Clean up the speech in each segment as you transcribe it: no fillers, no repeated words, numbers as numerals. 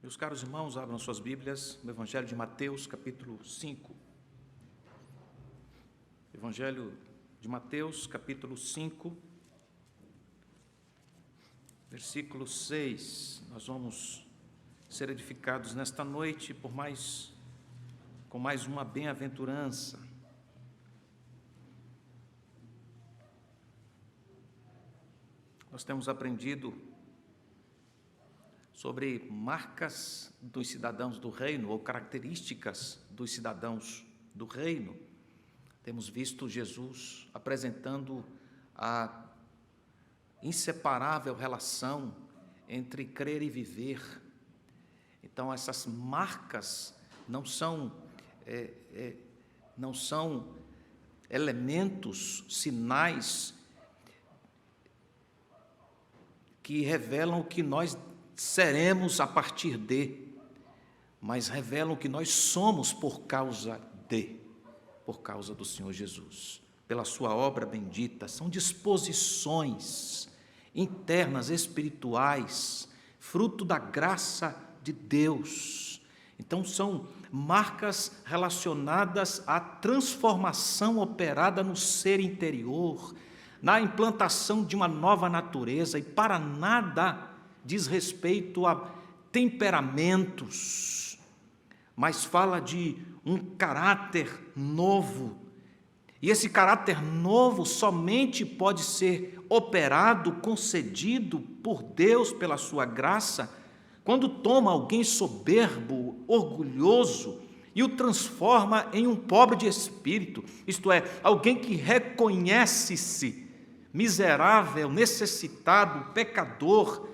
Meus caros irmãos, abram suas Bíblias no Evangelho de Mateus, capítulo 5. Evangelho de Mateus, capítulo 5, versículo 6. Nós vamos ser edificados nesta noite com mais uma bem-aventurança. Nós temos aprendido sobre marcas dos cidadãos do reino, ou características dos cidadãos do reino. Temos visto Jesus apresentando a inseparável relação entre crer e viver. Então, essas marcas não são elementos, sinais que revelam o que nós seremos a partir de, mas revelam o que nós somos por causa do Senhor Jesus, pela sua obra bendita. São disposições internas, espirituais, fruto da graça de Deus. Então, são marcas relacionadas à transformação operada no ser interior, na implantação de uma nova natureza, e para nada diz respeito a temperamentos, mas fala de um caráter novo. E esse caráter novo somente pode ser operado, concedido por Deus pela sua graça, quando toma alguém soberbo, orgulhoso, e o transforma em um pobre de espírito, isto é, alguém que reconhece-se miserável, necessitado, pecador,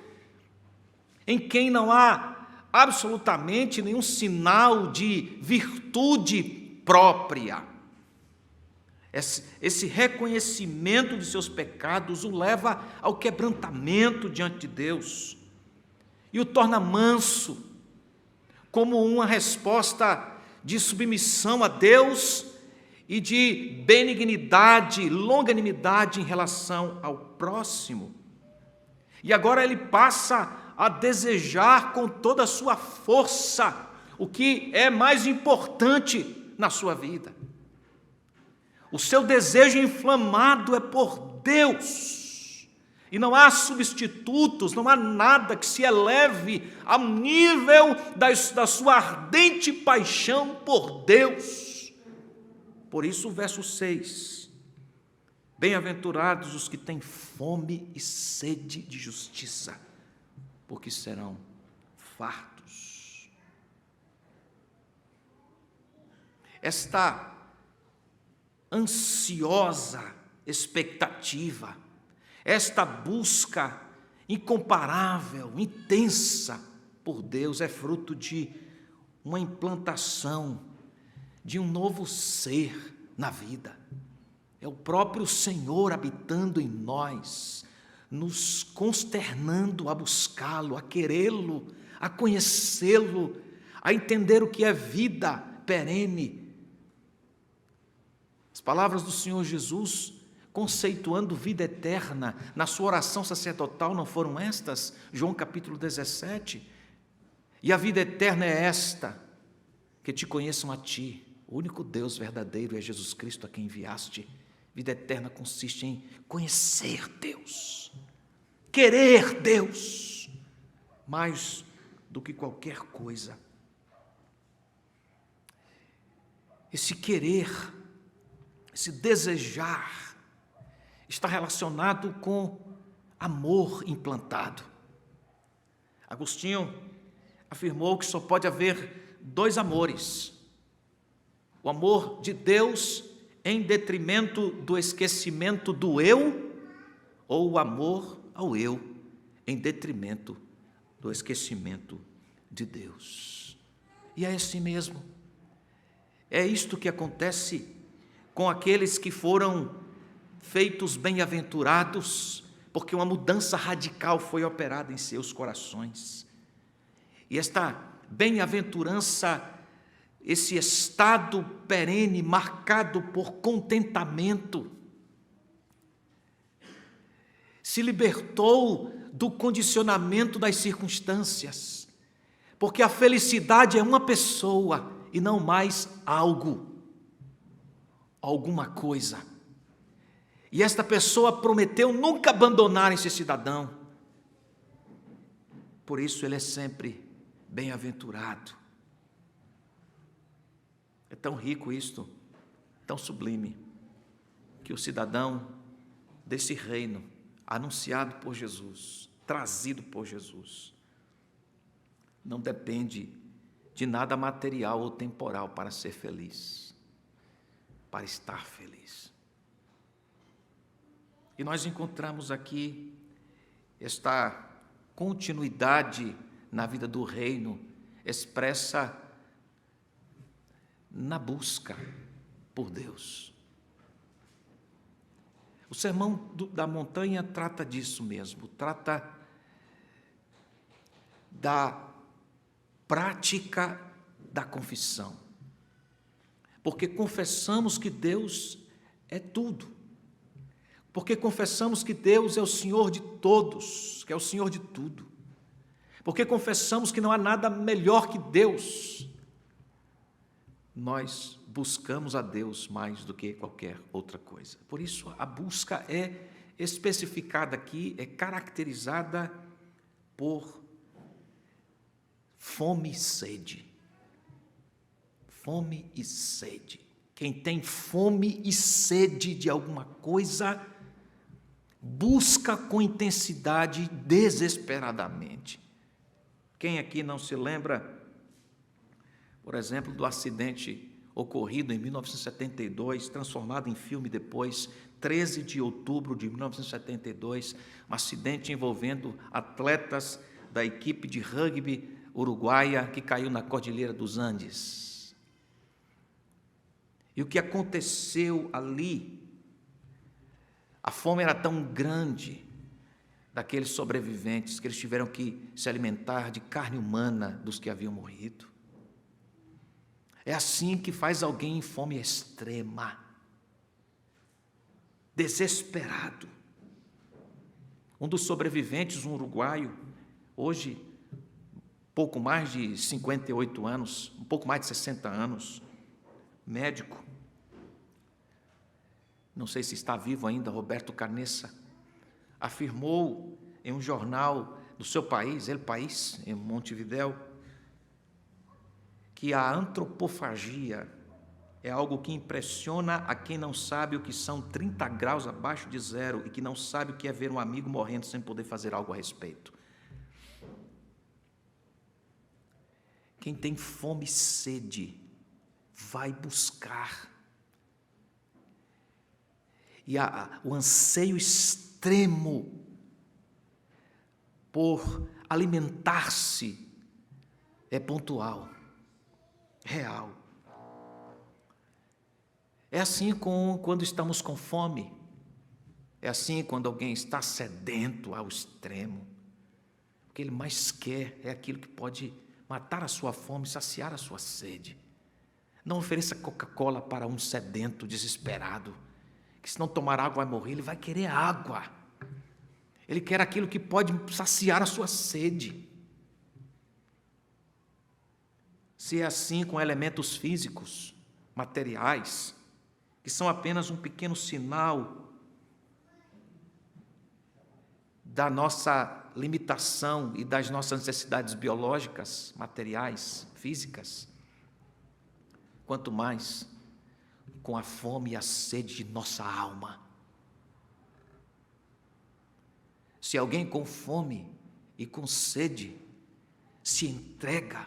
em quem não há absolutamente nenhum sinal de virtude própria. Esse reconhecimento de seus pecados o leva ao quebrantamento diante de Deus e o torna manso, como uma resposta de submissão a Deus e de benignidade, longanimidade em relação ao próximo. E agora ele passa a desejar com toda a sua força o que é mais importante na sua vida. O seu desejo inflamado é por Deus, e não há substitutos, não há nada que se eleve ao nível da sua ardente paixão por Deus. Por isso o verso 6, bem-aventurados os que têm fome e sede de justiça, porque serão fartos. Esta ansiosa expectativa, esta busca incomparável, intensa por Deus, é fruto de uma implantação de um novo ser na vida. É o próprio Senhor habitando em nós, nos consternando a buscá-lo, a querê-lo, a conhecê-lo, a entender o que é vida perene. As palavras do Senhor Jesus, conceituando vida eterna, na sua oração sacerdotal, não foram estas? João capítulo 17. E a vida eterna é esta, que te conheçam a ti, o único Deus verdadeiro, é Jesus Cristo a quem enviaste. Vida eterna consiste em conhecer Deus, querer Deus, mais do que qualquer coisa. Esse querer, esse desejar, está relacionado com amor implantado. Agostinho afirmou que só pode haver dois amores: o amor de Deus em detrimento do esquecimento do eu, ou o amor ao eu em detrimento do esquecimento de Deus. E é assim mesmo. É isto que acontece com aqueles que foram feitos bem-aventurados, porque uma mudança radical foi operada em seus corações. E esta bem-aventurança, esse estado perene marcado por contentamento, se libertou do condicionamento das circunstâncias, porque a felicidade é uma pessoa e não mais algo, alguma coisa. E esta pessoa prometeu nunca abandonar esse cidadão. Por isso ele é sempre bem-aventurado. É tão rico isto, tão sublime, que o cidadão desse reino, anunciado por Jesus, trazido por Jesus, não depende de nada material ou temporal para ser feliz, para estar feliz. E nós encontramos aqui esta continuidade na vida do reino, expressa na busca por Deus. O Sermão da Montanha trata disso mesmo, trata da prática da confissão. Porque confessamos que Deus é tudo. Porque confessamos que Deus é o Senhor de todos, que é o Senhor de tudo. Porque confessamos que não há nada melhor que Deus. Nós buscamos a Deus mais do que qualquer outra coisa. Por isso, a busca é especificada aqui, é caracterizada por fome e sede. Fome e sede. Quem tem fome e sede de alguma coisa, busca com intensidade, desesperadamente. Quem aqui não se lembra, por exemplo, do acidente ocorrido em 1972, transformado em filme depois, 13 de outubro de 1972, um acidente envolvendo atletas da equipe de rugby uruguaia que caiu na Cordilheira dos Andes. E o que aconteceu ali, a fome era tão grande daqueles sobreviventes que eles tiveram que se alimentar de carne humana dos que haviam morrido. É assim que faz alguém em fome extrema, desesperado. Um dos sobreviventes, um uruguaio, hoje, pouco mais de 58 anos, um pouco mais de 60 anos, médico, não sei se está vivo ainda, Roberto Canessa, afirmou em um jornal do seu país, El País, em Montevidéu, que a antropofagia é algo que impressiona a quem não sabe o que são 30 graus abaixo de zero e que não sabe o que é ver um amigo morrendo sem poder fazer algo a respeito. Quem tem fome e sede vai buscar. E o anseio extremo por alimentar-se é pontual, real. É assim quando estamos com fome. É assim quando alguém está sedento ao extremo. O que ele mais quer é aquilo que pode matar a sua fome, saciar a sua sede. Não ofereça Coca-Cola para um sedento desesperado, que se não tomar água vai morrer, ele vai querer água. Ele quer aquilo que pode saciar a sua sede. Se é assim com elementos físicos, materiais, que são apenas um pequeno sinal da nossa limitação e das nossas necessidades biológicas, materiais, físicas, quanto mais com a fome e a sede de nossa alma. Se alguém com fome e com sede se entrega,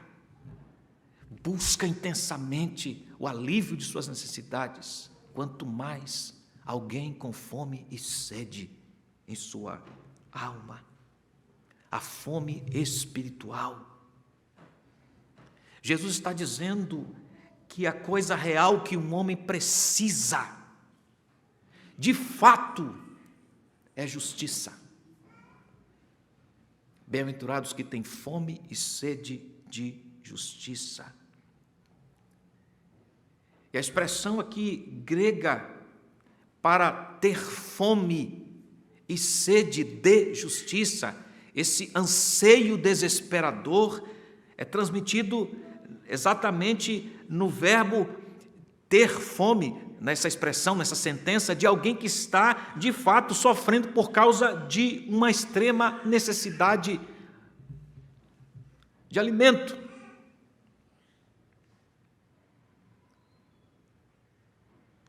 busca intensamente o alívio de suas necessidades, quanto mais alguém com fome e sede em sua alma. A fome espiritual. Jesus está dizendo que a coisa real que um homem precisa, de fato, é justiça. Bem-aventurados que têm fome e sede de justiça. E a expressão aqui grega para ter fome e sede de justiça, esse anseio desesperador, é transmitido exatamente no verbo ter fome, nessa expressão, nessa sentença, de alguém que está, de fato, sofrendo por causa de uma extrema necessidade de alimento.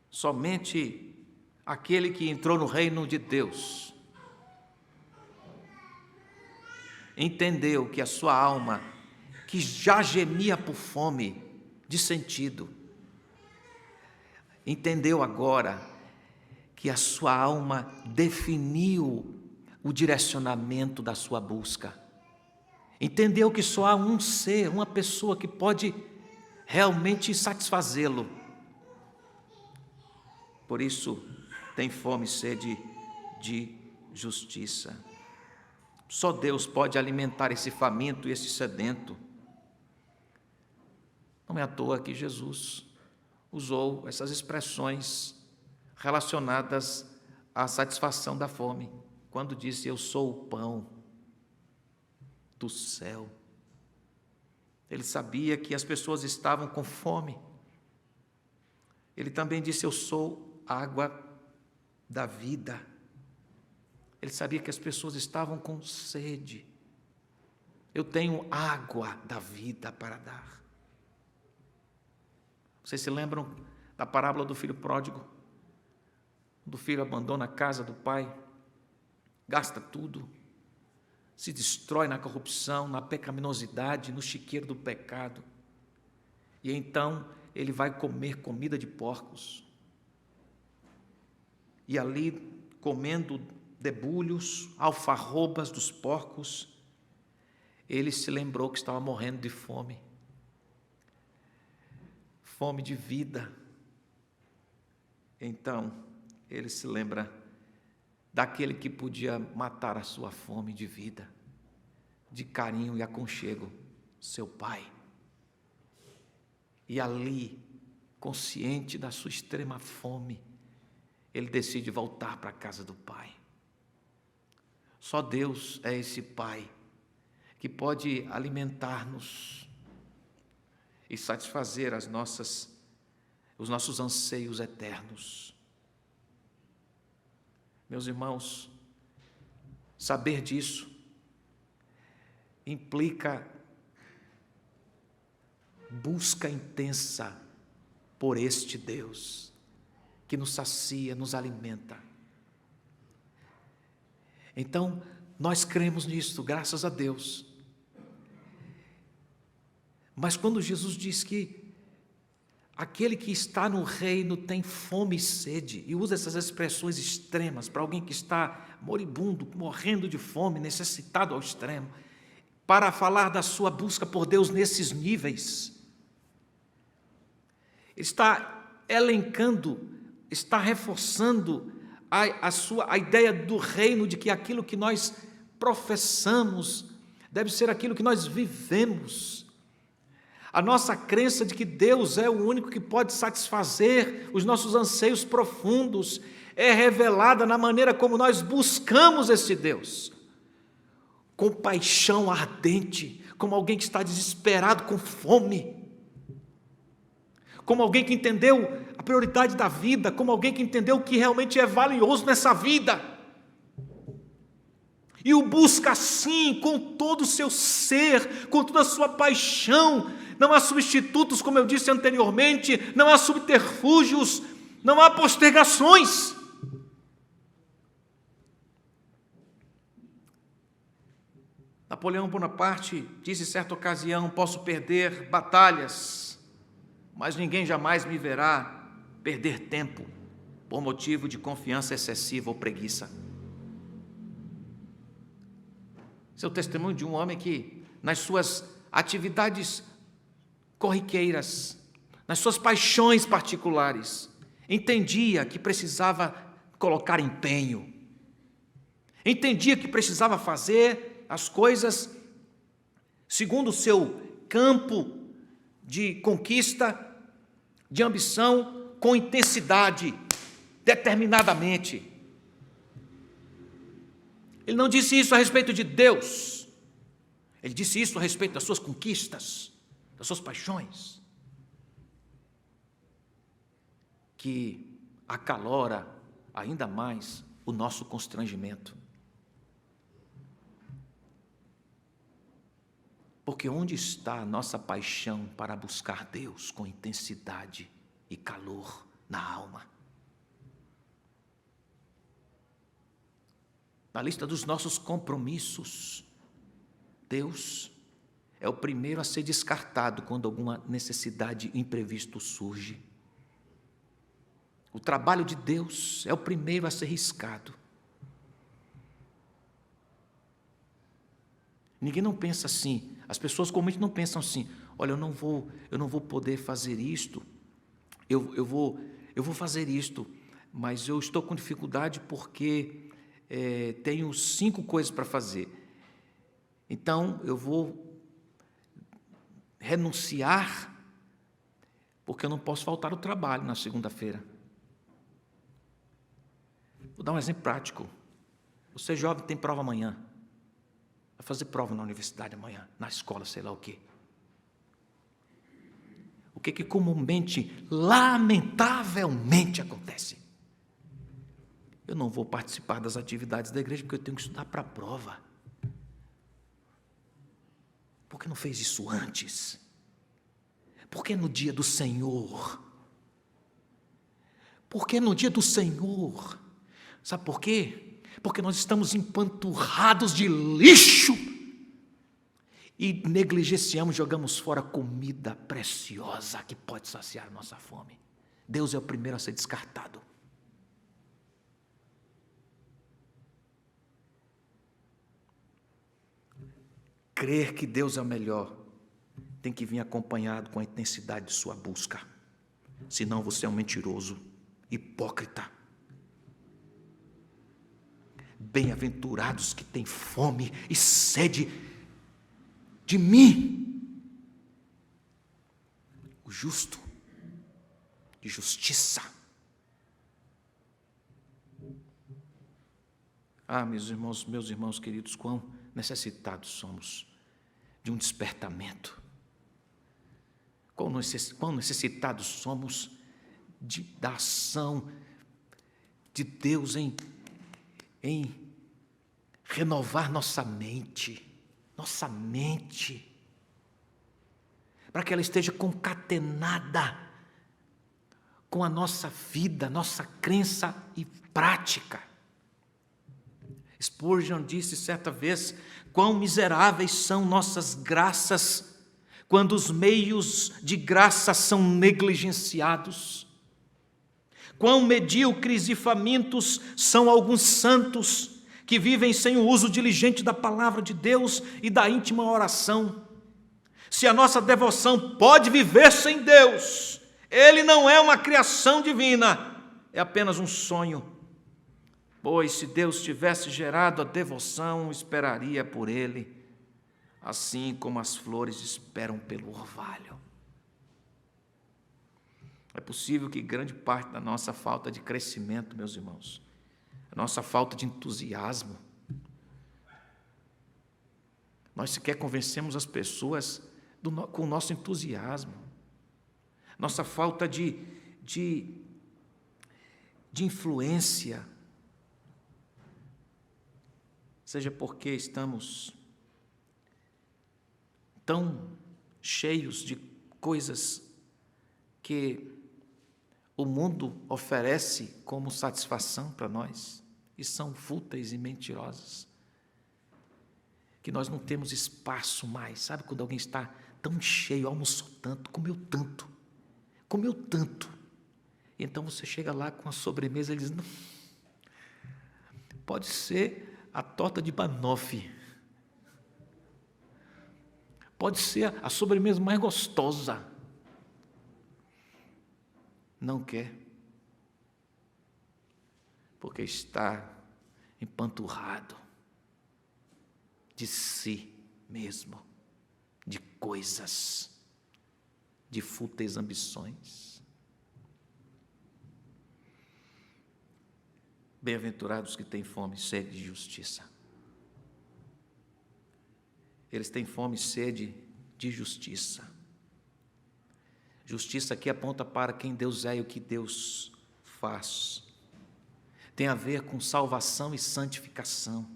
Somente aquele que entrou no reino de Deus entendeu que a sua alma, que já gemia por fome de sentido, entendeu agora que a sua alma definiu o direcionamento da sua busca. Entendeu que só há um ser, uma pessoa que pode realmente satisfazê-lo. Por isso, tem fome e sede de justiça. Só Deus pode alimentar esse faminto e esse sedento. Não é à toa que Jesus usou essas expressões relacionadas à satisfação da fome, quando disse: eu sou o pão do céu. Ele sabia que as pessoas estavam com fome. Ele também disse: eu sou água da vida. Ele sabia que as pessoas estavam com sede. Eu tenho água da vida para dar. Vocês se lembram da parábola do filho pródigo? Do filho abandona a casa do pai, gasta tudo, se destrói na corrupção, na pecaminosidade, no chiqueiro do pecado. E então ele vai comer comida de porcos. E ali, comendo debulhos, alfarrobas dos porcos, ele se lembrou que estava morrendo de fome. Fome de vida. Então, ele se lembra daquele que podia matar a sua fome de vida, de carinho e aconchego, seu pai. E ali, consciente da sua extrema fome, ele decide voltar para a casa do pai. Só Deus é esse pai que pode alimentar-nos e satisfazer os nossos anseios eternos. Meus irmãos, saber disso implica busca intensa por este Deus que nos sacia, nos alimenta. Então, nós cremos nisso, graças a Deus. Mas quando Jesus diz que aquele que está no reino tem fome e sede, e usa essas expressões extremas para alguém que está moribundo, morrendo de fome, necessitado ao extremo, para falar da sua busca por Deus nesses níveis, está elencando, está reforçando a ideia do reino, de que aquilo que nós professamos deve ser aquilo que nós vivemos. A nossa crença de que Deus é o único que pode satisfazer os nossos anseios profundos é revelada na maneira como nós buscamos esse Deus, com paixão ardente, como alguém que está desesperado, com fome, como alguém que entendeu a prioridade da vida, como alguém que entendeu o que realmente é valioso nessa vida, e o busca assim, com todo o seu ser, com toda a sua paixão. Não há substitutos, como eu disse anteriormente, não há subterfúgios, não há postergações. Napoleão Bonaparte disse em certa ocasião: posso perder batalhas, mas ninguém jamais me verá perder tempo por motivo de confiança excessiva ou preguiça. Esse é o testemunho de um homem que, nas suas atividades corriqueiras, nas suas paixões particulares, entendia que precisava colocar empenho, entendia que precisava fazer as coisas segundo o seu campo de conquista, de ambição, com intensidade, determinadamente. Ele não disse isso a respeito de Deus. Ele disse isso a respeito das suas conquistas, das suas paixões, que acalora ainda mais o nosso constrangimento. Porque onde está a nossa paixão para buscar Deus com intensidade e calor na alma? Na lista dos nossos compromissos, Deus é o primeiro a ser descartado quando alguma necessidade imprevista surge. O trabalho de Deus é o primeiro a ser riscado. Ninguém não pensa assim. As pessoas comumente não pensam assim: olha, eu não vou poder fazer isto. Eu vou fazer isto, mas eu estou com dificuldade porque tenho 5 coisas para fazer. Então eu vou renunciar porque eu não posso faltar ao trabalho na segunda-feira. Vou dar um exemplo prático. Você jovem tem prova amanhã. Vai fazer prova na universidade amanhã, na escola, sei lá o quê. O que comumente, lamentavelmente acontece? Eu não vou participar das atividades da igreja porque eu tenho que estudar para a prova. Por que não fez isso antes? Por que no dia do Senhor? Por que no dia do Senhor? Sabe por quê? Porque nós estamos empanturrados de lixo e negligenciamos, jogamos fora comida preciosa que pode saciar a nossa fome. Deus é o primeiro a ser descartado. Crer que Deus é o melhor tem que vir acompanhado com a intensidade de sua busca. Senão você é um mentiroso, hipócrita. Bem-aventurados que têm fome e sede de mim, o justo, de justiça. Meus irmãos queridos, quão necessitados somos de um despertamento. Quão necessitados somos da ação de Deus em renovar nossa mente, para que ela esteja concatenada com a nossa vida, nossa crença e prática. Spurgeon disse certa vez: quão miseráveis são nossas graças quando os meios de graça são negligenciados. Quão medíocres e famintos são alguns santos que vivem sem o uso diligente da palavra de Deus e da íntima oração. Se a nossa devoção pode viver sem Deus, Ele não é uma criação divina, é apenas um sonho. Pois se Deus tivesse gerado a devoção, esperaria por Ele, assim como as flores esperam pelo orvalho. É possível que grande parte da nossa falta de crescimento, meus irmãos, a nossa falta de entusiasmo, nós sequer convencemos as pessoas com o nosso entusiasmo, nossa falta de influência, seja porque estamos tão cheios de coisas que o mundo oferece como satisfação para nós, e são fúteis e mentirosas, que nós não temos espaço mais. Sabe quando alguém está tão cheio, almoçou tanto, comeu tanto, e então você chega lá com a sobremesa e diz: não, pode ser a torta de banoffee, pode ser a sobremesa mais gostosa. Não quer, porque está empanturrado de si mesmo, de coisas, de fúteis ambições. Bem-aventurados que têm fome e sede de justiça. eles têm fome e sede de justiça. Justiça aqui aponta para quem Deus é e o que Deus faz. Tem a ver com salvação e santificação.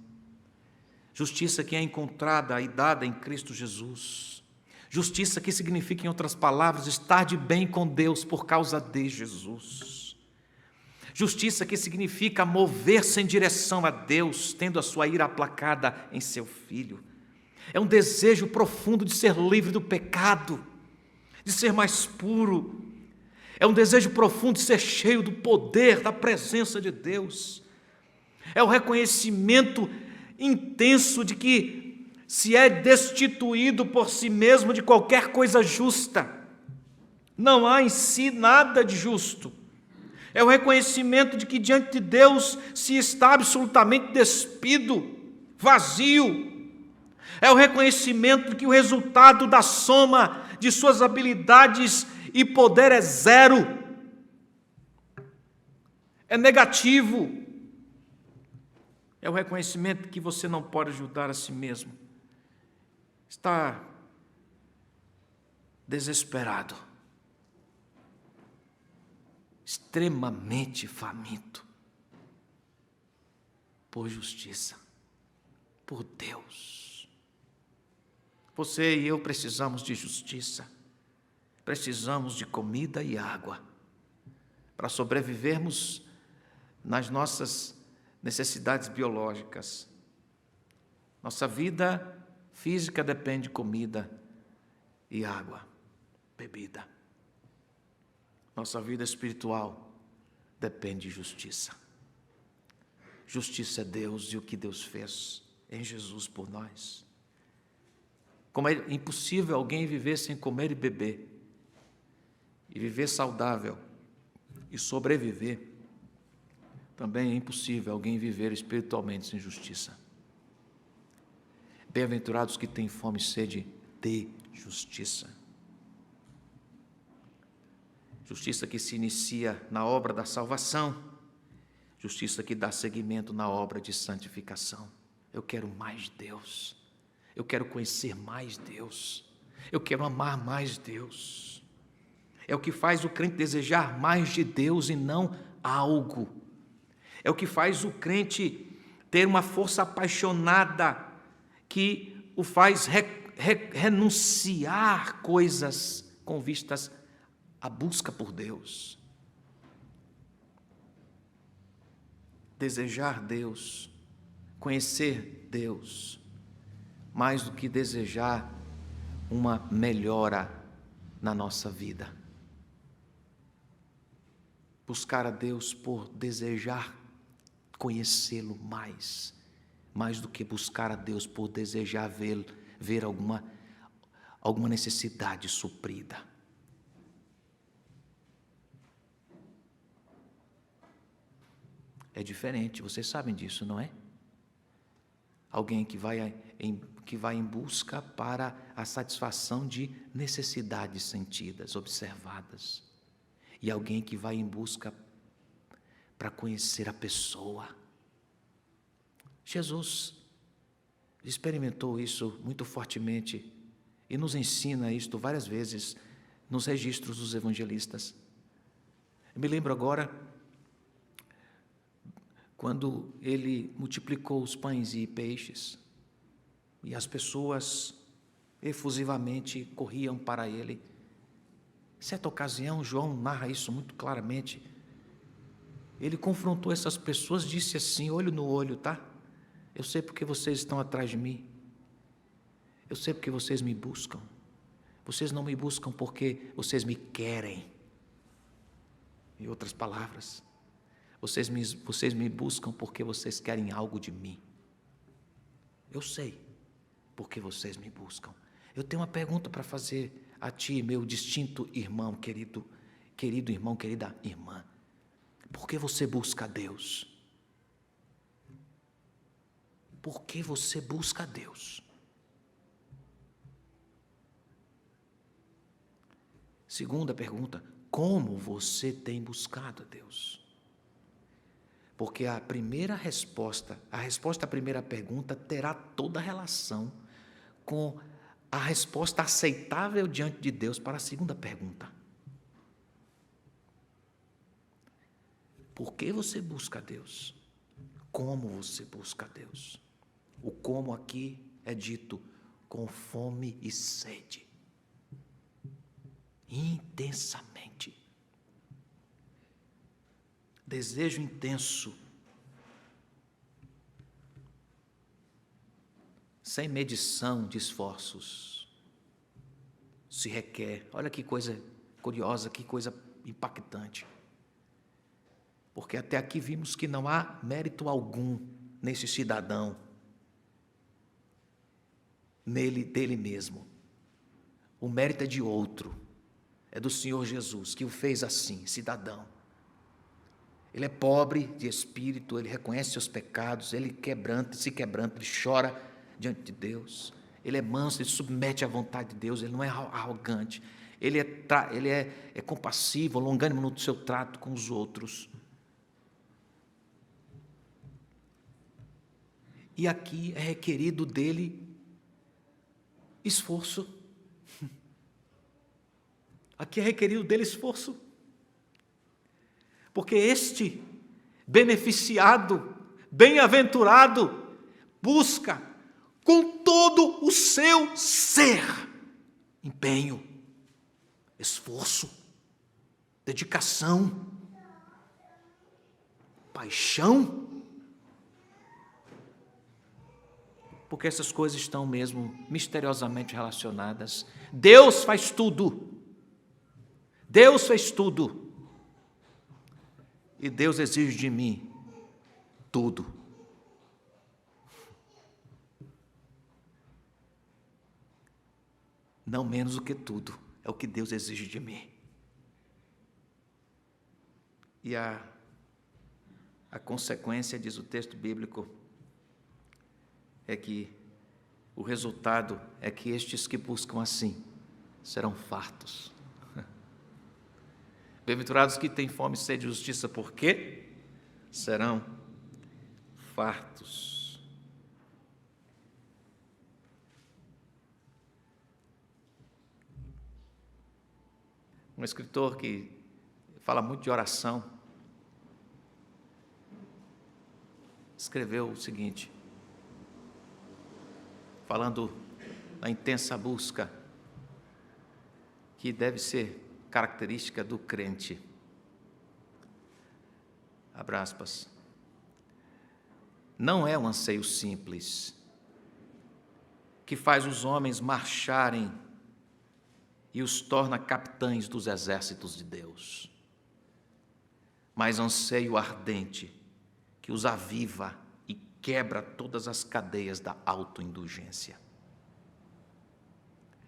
Justiça que é encontrada e dada em Cristo Jesus. Justiça que significa, em outras palavras, estar de bem com Deus por causa de Jesus. Justiça que significa mover-se em direção a Deus, tendo a sua ira aplacada em seu Filho. É um desejo profundo de ser livre do pecado, de ser mais puro. É um desejo profundo de ser cheio do poder, da presença de Deus. É o reconhecimento intenso de que se é destituído por si mesmo de qualquer coisa justa. Não há em si nada de justo. É o reconhecimento de que diante de Deus se está absolutamente despido, vazio. É o reconhecimento de que o resultado da soma de suas habilidades e poder é zero. É negativo. É o reconhecimento de que você não pode ajudar a si mesmo. Está desesperado. Extremamente faminto por justiça, por Deus. Você e eu precisamos de justiça, precisamos de comida e água para sobrevivermos nas nossas necessidades biológicas. Nossa vida física depende de comida e água, bebida. Nossa vida espiritual depende de justiça. Justiça é Deus e o que Deus fez em Jesus por nós. Como é impossível alguém viver sem comer e beber, e viver saudável e sobreviver, também é impossível alguém viver espiritualmente sem justiça. Bem-aventurados que têm fome e sede de justiça. Justiça que se inicia na obra da salvação, justiça que dá seguimento na obra de santificação. Eu quero mais Deus, eu quero conhecer mais Deus, eu quero amar mais Deus. É o que faz o crente desejar mais de Deus e não algo. É o que faz o crente ter uma força apaixonada que o faz renunciar coisas com vistas à busca por Deus. Desejar Deus, conhecer Deus, mais do que desejar uma melhora na nossa vida. Buscar a Deus por desejar conhecê-lo mais do que buscar a Deus por desejar ver alguma necessidade suprida. É diferente, vocês sabem disso, não é? Alguém que vai em busca para a satisfação de necessidades sentidas, observadas. E alguém que vai em busca para conhecer a pessoa. Jesus experimentou isso muito fortemente e nos ensina isto várias vezes nos registros dos evangelistas. Eu me lembro agora quando ele multiplicou os pães e peixes e as pessoas efusivamente corriam para ele. Certa ocasião, João narra isso muito claramente. Ele confrontou essas pessoas, disse assim, olho no olho, tá? Eu sei porque vocês estão atrás de mim. Eu sei porque vocês me buscam. Vocês não me buscam porque vocês me querem. Em outras palavras, vocês me buscam porque vocês querem algo de mim. Eu sei porque vocês me buscam. Eu tenho uma pergunta para fazer a ti, meu distinto irmão, querido irmão, querida irmã. Por que você busca a Deus? Por que você busca a Deus? Segunda pergunta, como você tem buscado a Deus? Porque a resposta à primeira pergunta terá toda a relação com a resposta aceitável diante de Deus para a segunda pergunta. Por que você busca a Deus? Como você busca a Deus? O como aqui é dito com fome e sede. Intensamente. Desejo intenso. Sem medição de esforços. Se requer. Olha que coisa curiosa, que coisa impactante. Porque até aqui vimos que não há mérito algum nesse cidadão, dele mesmo. O mérito é de outro, é do Senhor Jesus, que o fez assim, cidadão. Ele é pobre de espírito, ele reconhece seus pecados, ele se quebranta, ele chora diante de Deus. Ele é manso, ele submete à vontade de Deus, ele não é arrogante, ele é compassivo, longânimo no seu trato com os outros. E aqui é requerido dele esforço. Aqui é requerido dele esforço. Porque este beneficiado, bem-aventurado, busca com todo o seu ser empenho, esforço, dedicação, paixão. Porque essas coisas estão mesmo misteriosamente relacionadas. Deus faz tudo. Deus fez tudo. E Deus exige de mim tudo. Não menos do que tudo. É o que Deus exige de mim. E a consequência, diz o texto bíblico, é que o resultado é que estes que buscam assim serão fartos. Bem-aventurados que têm fome e sede de justiça, porque serão fartos. Um escritor que fala muito de oração escreveu o seguinte, falando da intensa busca que deve ser característica do crente. Abre aspas. Não é um anseio simples que faz os homens marcharem e os torna capitães dos exércitos de Deus, mas anseio ardente que os aviva e quebra todas as cadeias da autoindulgência.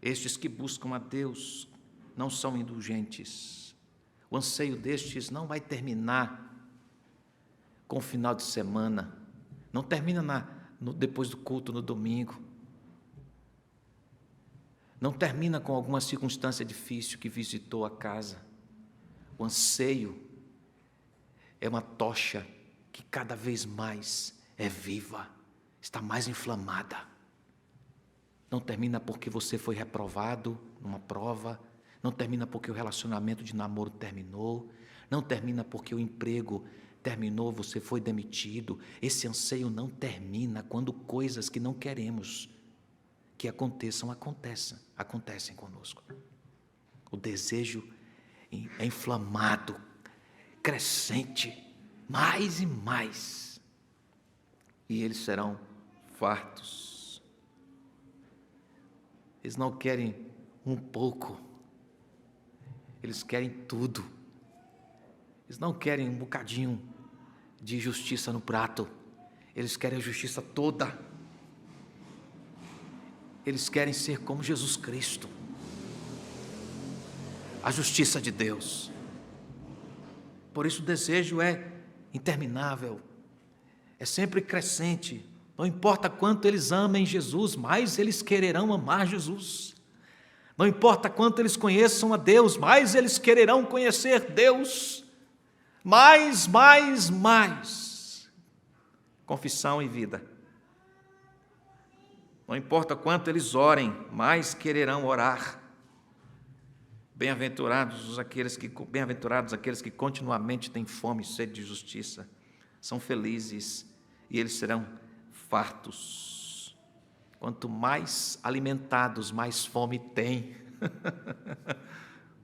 Estes que buscam a Deus não são indulgentes. O anseio destes não vai terminar com o final de semana, não termina depois do culto no domingo, não termina com alguma circunstância difícil que visitou a casa. O anseio é uma tocha que cada vez mais é viva, está mais inflamada. Não termina porque você foi reprovado numa prova, não termina porque o relacionamento de namoro terminou, não termina porque o emprego terminou, você foi demitido. Esse anseio não termina quando coisas que não queremos que acontecem conosco. O desejo é inflamado, crescente, mais e mais. E eles serão fartos. Eles não querem um pouco, eles querem tudo. Eles não querem um bocadinho de justiça no prato, eles querem a justiça toda. Eles querem ser como Jesus Cristo, a justiça de Deus. Por isso o desejo é interminável, é sempre crescente. Não importa quanto eles amem Jesus, mais eles quererão amar Jesus. Não importa quanto eles conheçam a Deus, mais eles quererão conhecer Deus. Mais. Confissão e vida. Não importa quanto eles orem, mais quererão orar. Bem-aventurados aqueles que continuamente têm fome e sede de justiça. São felizes e eles serão fartos. Quanto mais alimentados, mais fome têm.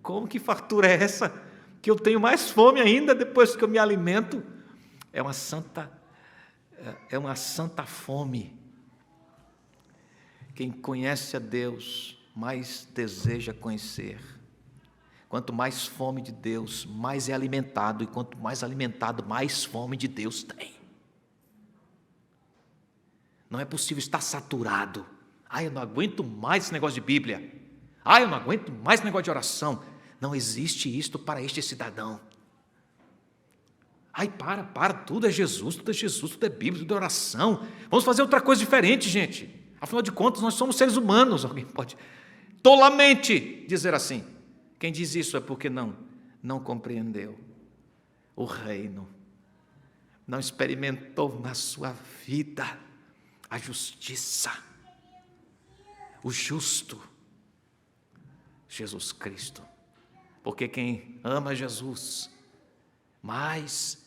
Como que fartura é essa? Que eu tenho mais fome ainda depois que eu me alimento? É uma santa fome. Quem conhece a Deus, mais deseja conhecer. Quanto mais fome de Deus, mais é alimentado. E quanto mais alimentado, mais fome de Deus tem. Não é possível estar saturado. Eu não aguento mais esse negócio de Bíblia. Eu não aguento mais esse negócio de oração. Não existe isto para este cidadão. Para, tudo é Jesus, tudo é Bíblia, tudo é oração. Vamos fazer outra coisa diferente, gente. Afinal de contas, nós somos seres humanos. Alguém pode tolamente dizer assim. Quem diz isso é porque não compreendeu o reino. Não experimentou na sua vida a justiça, o justo, Jesus Cristo. Porque quem ama Jesus, mais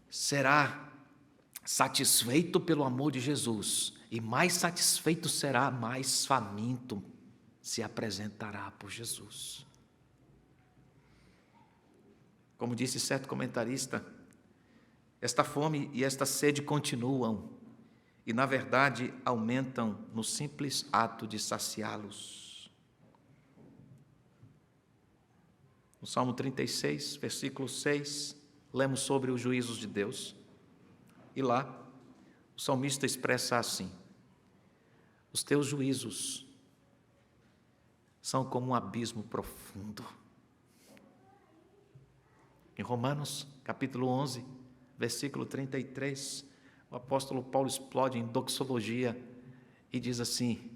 será satisfeito pelo amor de Jesus, e mais satisfeito será, mais faminto se apresentará por Jesus. Como disse certo comentarista, esta fome e esta sede continuam e, na verdade, aumentam no simples ato de saciá-los. No Salmo 36, versículo 6, lemos sobre os juízos de Deus. E lá, o salmista expressa assim: os teus juízos são como um abismo profundo. Em Romanos, capítulo 11, versículo 33, o apóstolo Paulo explode em doxologia e diz assim: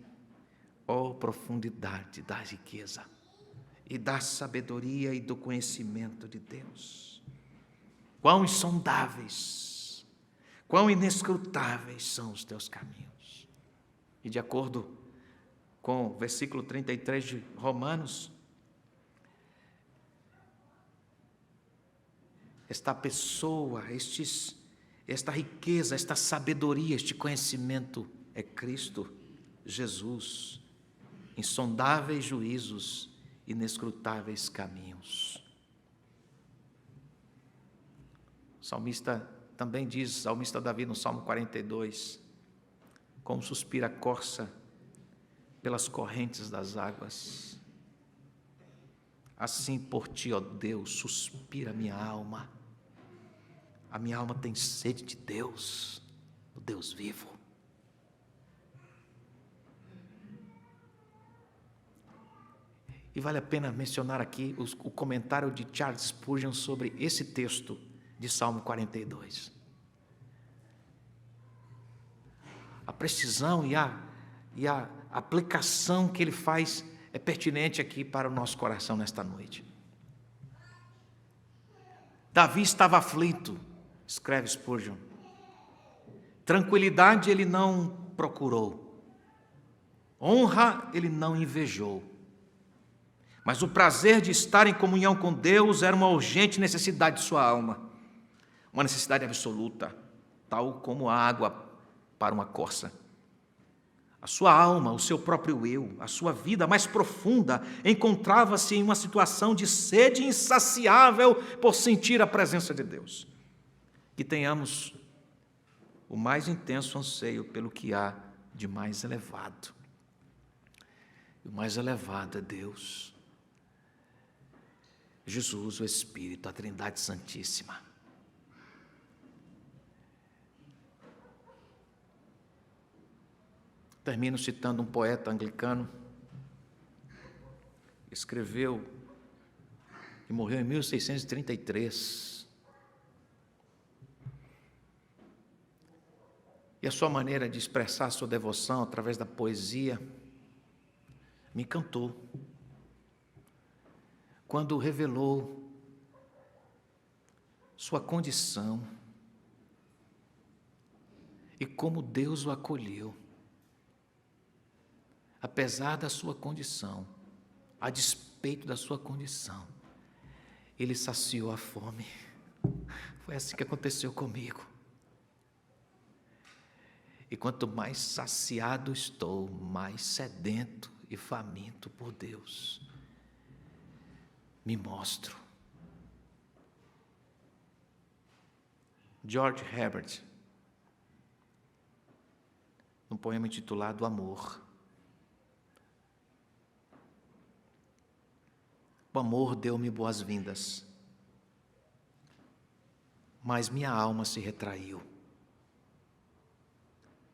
ó profundidade da riqueza e da sabedoria e do conhecimento de Deus! Quão insondáveis, quão inescrutáveis são os teus caminhos! E de acordo com o versículo 33 de Romanos, esta pessoa, esta riqueza, esta sabedoria, este conhecimento é Cristo Jesus, insondáveis juízos, inescrutáveis caminhos. O salmista também diz, o salmista Davi no Salmo 42, como suspira a corça pelas correntes das águas, assim por ti, ó Deus, suspira a minha alma. A minha alma tem sede de Deus, o Deus vivo. E vale a pena mencionar aqui o comentário de Charles Spurgeon sobre esse texto de Salmo 42. A precisão e a aplicação que ele faz é pertinente aqui para o nosso coração nesta noite. Davi estava aflito, escreve Spurgeon. Tranquilidade ele não procurou, honra ele não invejou, mas o prazer de estar em comunhão com Deus era uma urgente necessidade de sua alma, uma necessidade absoluta, tal como a água para uma corça. A sua alma, o seu próprio eu, a sua vida mais profunda encontrava-se em uma situação de sede insaciável por sentir a presença de Deus. Que tenhamos o mais intenso anseio pelo que há de mais elevado. E o mais elevado é Deus, Jesus, o Espírito, a Trindade Santíssima. Termino citando um poeta anglicano, escreveu e morreu em 1633. E a sua maneira de expressar a sua devoção através da poesia me encantou. Quando revelou sua condição e como Deus o acolheu. apesar da sua condição, a despeito da sua condição, Ele saciou a fome. Foi assim que aconteceu comigo. E quanto mais saciado estou, mais sedento e faminto por Deus me mostro. George Herbert, num poema intitulado Amor. O amor deu-me boas-vindas, mas minha alma se retraiu,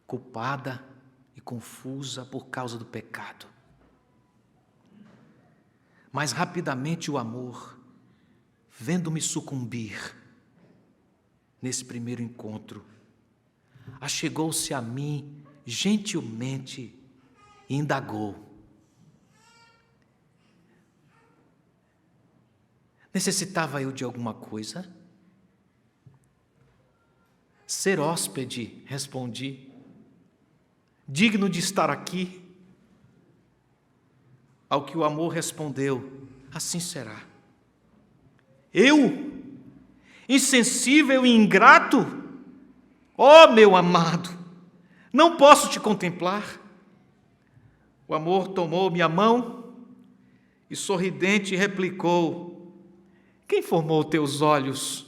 culpada e confusa por causa do pecado. Mas rapidamente o amor, vendo-me sucumbir nesse primeiro encontro, achegou-se a mim gentilmente e indagou: necessitava eu de alguma coisa? Ser hóspede, respondi, digno de estar aqui. Ao que o amor respondeu: assim será. Eu, insensível e ingrato, ó meu amado, não posso te contemplar. O amor tomou minha mão e sorridente replicou: quem formou teus olhos?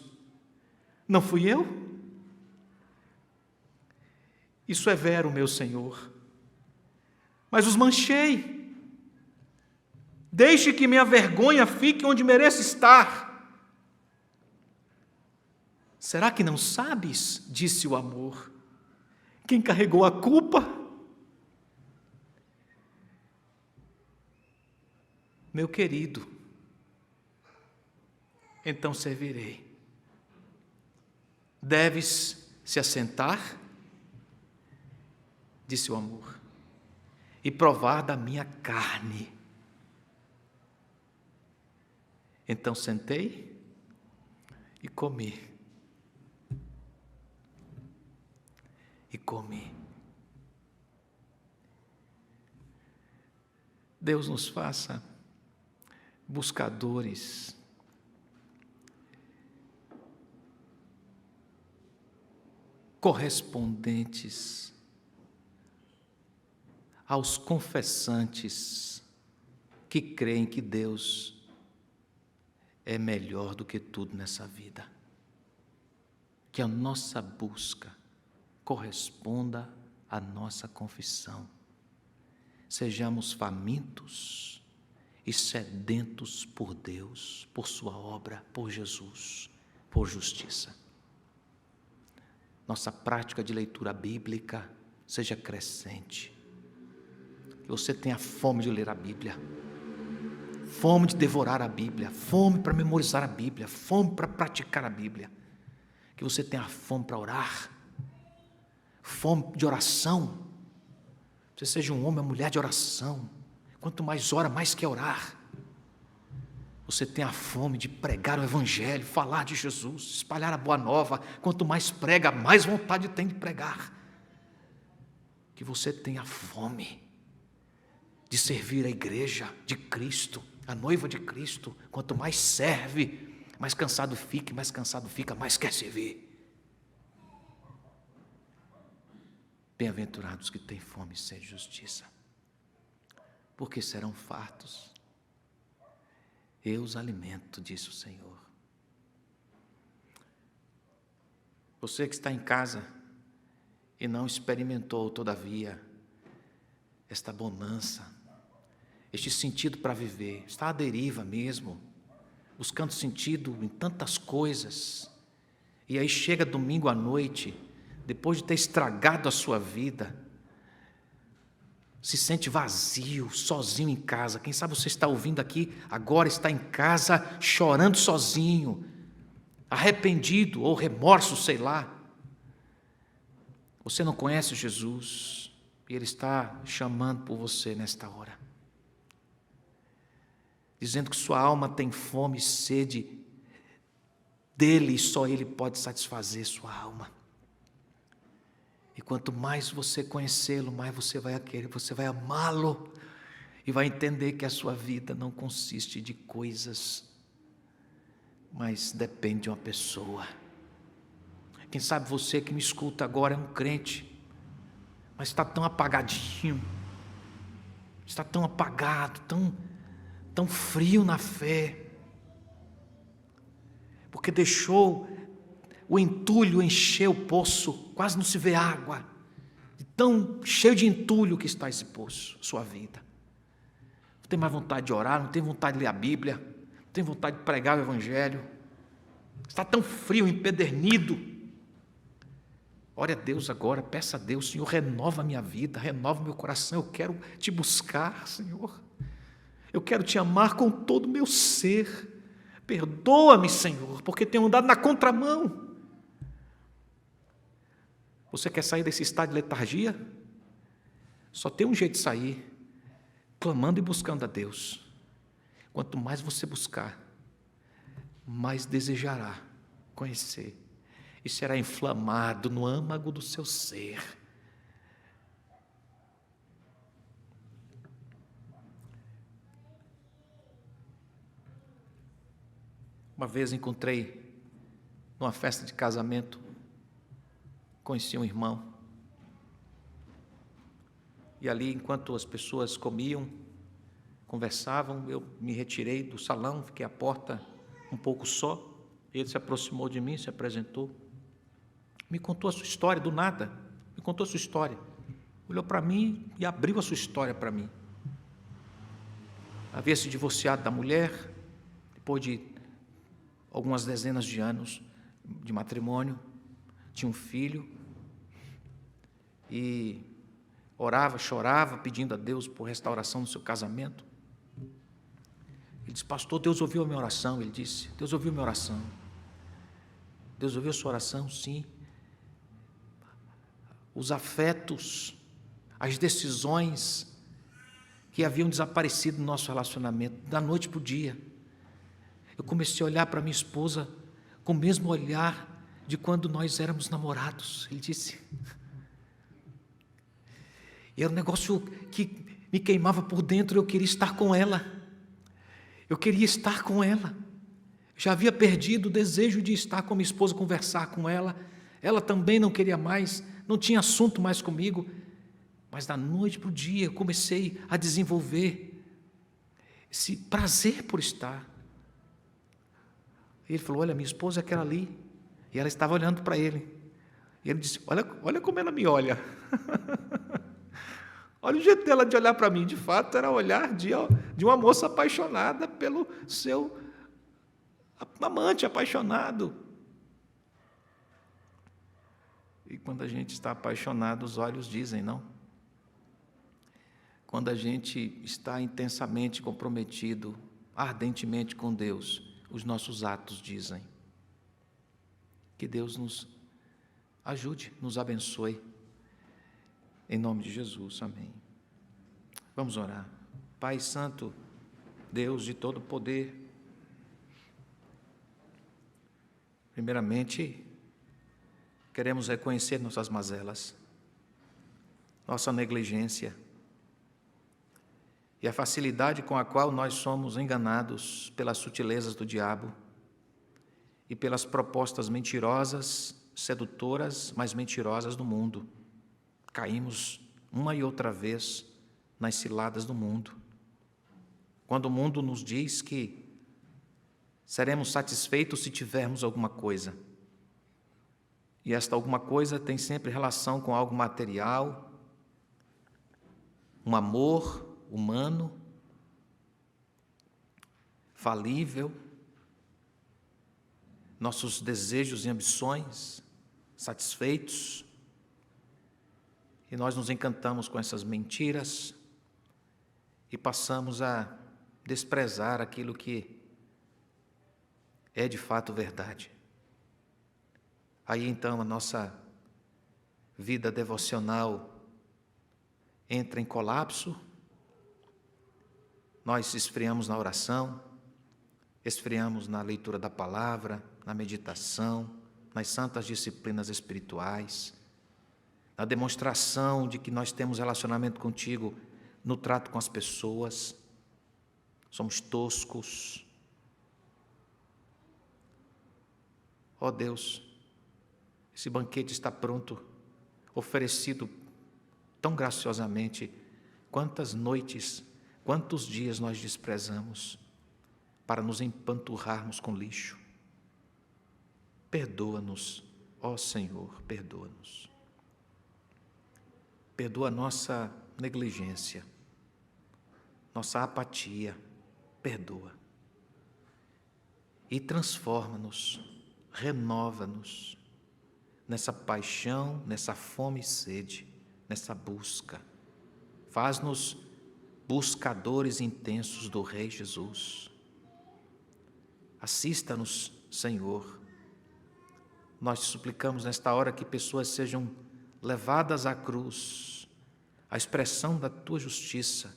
Não fui eu? Isso é vero, meu Senhor, mas os manchei. Deixe que minha vergonha fique onde mereço estar. Será que não sabes, disse o amor, quem carregou a culpa? Meu querido, então servirei. Deves se assentar, disse o amor, e provar da minha carne. Então sentei e comi. E comi. Deus nos faça buscadores correspondentes aos confessantes que creem que Deus é melhor do que tudo nessa vida. Que a nossa busca corresponda à nossa confissão. Sejamos famintos e sedentos por Deus, por sua obra, por Jesus, por justiça. Nossa prática de leitura bíblica seja crescente. Que você tenha fome de ler a Bíblia, fome de devorar a Bíblia, fome para memorizar a Bíblia, fome para praticar a Bíblia. Que você tenha fome para orar, fome de oração. Você seja um homem ou mulher de oração. Quanto mais ora, mais quer orar. Você tenha fome de pregar o Evangelho, falar de Jesus, espalhar a boa nova. Quanto mais prega, mais vontade tem de pregar. Que você tenha fome de servir a igreja de Cristo, a noiva de Cristo. Quanto mais serve, mais cansado fica, mais quer servir. Bem-aventurados que têm fome e sede de justiça, porque serão fartos. Eu os alimento, disse o Senhor. Você que está em casa e não experimentou, todavia, esta bonança, este sentido para viver, está à deriva mesmo, buscando sentido em tantas coisas, e aí chega domingo à noite, depois de ter estragado a sua vida, se sente vazio, sozinho em casa. Quem sabe você está ouvindo aqui, agora está em casa chorando sozinho, arrependido ou remorso, sei lá. Você não conhece Jesus e Ele está chamando por você nesta hora, dizendo que sua alma tem fome e sede dele e só Ele pode satisfazer sua alma. E E quanto mais você conhecê-lo, mais você vai querer, você vai amá-lo e vai entender que a sua vida não consiste de coisas, mas depende de uma pessoa. Quem sabe você que me escuta agora é um crente, mas está tão apagadinho, está tão apagado, tão frio na fé, porque deixou o entulho encher o poço, quase não se vê água, tão cheio de entulho que está esse poço, sua vida. Não tem mais vontade de orar, não tem vontade de ler a Bíblia, não tem vontade de pregar o Evangelho, está tão frio, empedernido. Ore a Deus agora, peça a Deus: Senhor, renova a minha vida, renova o meu coração, eu quero te buscar, Senhor, eu quero te amar com todo o meu ser, perdoa-me, Senhor, porque tenho andado na contramão. Você quer sair desse estado de letargia? Só tem um jeito de sair: clamando e buscando a Deus. Quanto mais você buscar, mais desejará conhecer e será inflamado no âmago do seu ser. Uma vez encontrei numa festa de casamento, conheci um irmão, e ali, enquanto as pessoas comiam, conversavam, eu me retirei do salão, fiquei à porta um pouco só. Ele se aproximou de mim, se apresentou, me contou a sua história do nada, me contou a sua história, olhou para mim e abriu a sua história para mim. Havia se divorciado da mulher, depois de algumas dezenas de anos de matrimônio, tinha um filho, e orava, chorava, pedindo a Deus por restauração no seu casamento. Ele disse: pastor, Deus ouviu a minha oração. Ele disse: Deus ouviu a minha oração. Deus ouviu a sua oração, sim. Os afetos, as decisões que haviam desaparecido no nosso relacionamento, da noite para o dia. Eu comecei a olhar para minha esposa com o mesmo olhar de quando nós éramos namorados. Ele disse. E era um negócio que me queimava por dentro, eu queria estar com ela. Eu queria estar com ela. Já havia perdido o desejo de estar com minha esposa, conversar com ela. Ela também não queria mais, não tinha assunto mais comigo. Mas da noite para o dia eu comecei a desenvolver esse prazer por estar. Ele falou: olha, minha esposa é aquela ali. E ela estava olhando para ele. E ele disse: olha como ela me olha. Olha o jeito dela de olhar para mim. De fato, era olhar de uma moça apaixonada pelo seu amante, apaixonado. E quando a gente está apaixonado, os olhos dizem, não? Quando a gente está intensamente comprometido, ardentemente com Deus, os nossos atos dizem. Que Deus nos ajude, nos abençoe. Em nome de Jesus, amém. Vamos orar. Pai Santo, Deus de todo poder, primeiramente, queremos reconhecer nossas mazelas, nossa negligência e a facilidade com a qual nós somos enganados pelas sutilezas do diabo e pelas propostas mentirosas, sedutoras, mas mentirosas do mundo. Caímos uma e outra vez nas ciladas do mundo. Quando o mundo nos diz que seremos satisfeitos se tivermos alguma coisa, e esta alguma coisa tem sempre relação com algo material, um amor humano, falível, nossos desejos e ambições satisfeitos, e nós nos encantamos com essas mentiras e passamos a desprezar aquilo que é de fato verdade. Aí então a nossa vida devocional entra em colapso, nós esfriamos na oração, esfriamos na leitura da palavra, na meditação, nas santas disciplinas espirituais. na demonstração de que nós temos relacionamento contigo no trato com as pessoas. Somos toscos. Ó Deus, esse banquete está pronto, oferecido tão graciosamente. Quantas noites, quantos dias nós desprezamos para nos empanturrarmos com lixo. Perdoa-nos, ó Senhor, perdoa-nos. Perdoa a nossa negligência, nossa apatia, perdoa. E transforma-nos, renova-nos nessa paixão, nessa fome e sede, nessa busca. Faz-nos buscadores intensos do Rei Jesus. Assista-nos, Senhor. Nós te suplicamos nesta hora que pessoas sejam levadas à cruz, a expressão da tua justiça,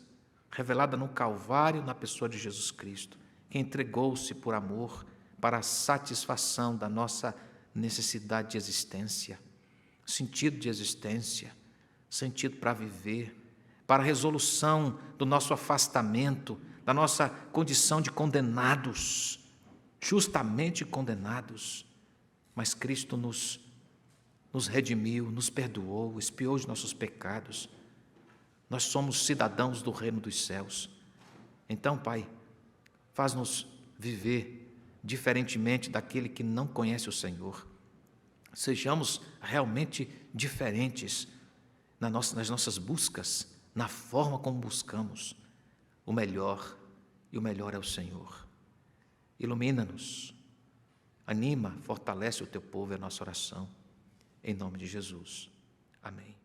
revelada no Calvário, na pessoa de Jesus Cristo, que entregou-se por amor para a satisfação da nossa necessidade de existência, sentido de existência, sentido para viver, para a resolução do nosso afastamento, da nossa condição de condenados, justamente condenados. Mas Cristo nos redimiu, nos perdoou, expiou os nossos pecados. Nós somos cidadãos do reino dos céus. Então, Pai, faz-nos viver diferentemente daquele que não conhece o Senhor. Sejamos realmente diferentes nas nossas buscas, na forma como buscamos o melhor, e o melhor é o Senhor. Ilumina-nos, anima, fortalece o teu povo, é a nossa oração. Em nome de Jesus. Amém.